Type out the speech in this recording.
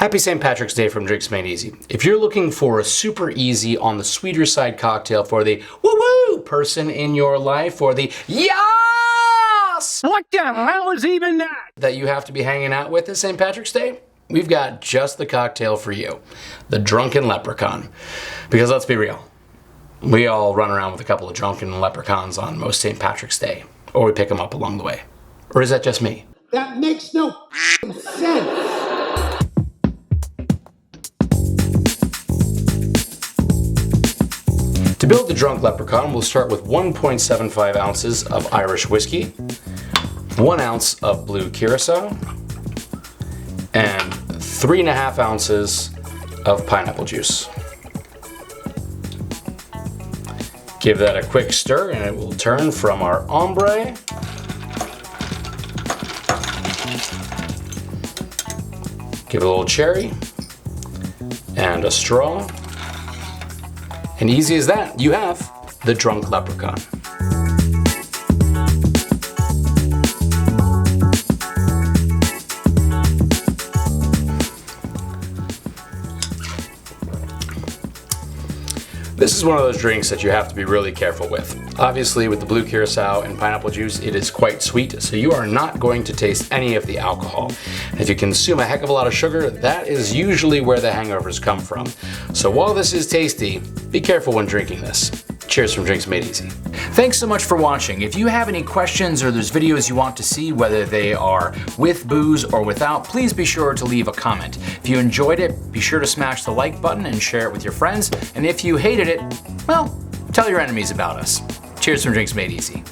Happy St. Patrick's Day from Drinks Made Easy. If you're looking for a super easy on the sweeter side cocktail for the woo-woo person in your life, or the yas! What the hell is even that you have to be hanging out with this St. Patrick's Day, we've got just the cocktail for you. The Drunken Leprechaun. Because let's be real, we all run around with a couple of drunken leprechauns on most St. Patrick's Day. Or we pick them up along the way. Or is that just me? That makes no sense. To build the Drunk Leprechaun, we'll start with 1.75 ounces of Irish whiskey, 1 ounce of Blue Curaçao, and 3.5 ounces of pineapple juice. Give that a quick stir and it will turn from our ombre give it a little cherry and a straw. And easy as that, you have the Drunk Leprechaun. This is one of those drinks that you have to be really careful with. Obviously, with the Blue Curaçao and pineapple juice, it is quite sweet, so you are not going to taste any of the alcohol. And if you consume a heck of a lot of sugar, that is usually where the hangovers come from. So while this is tasty, be careful when drinking this. Cheers from Drinks Made Easy. Thanks so much for watching. If you have any questions or there's videos you want to see, whether they are with booze or without, please be sure to leave a comment. If you enjoyed it, be sure to smash the like button and share it with your friends. And if you hated it, well, tell your enemies about us. Cheers from Drinks Made Easy.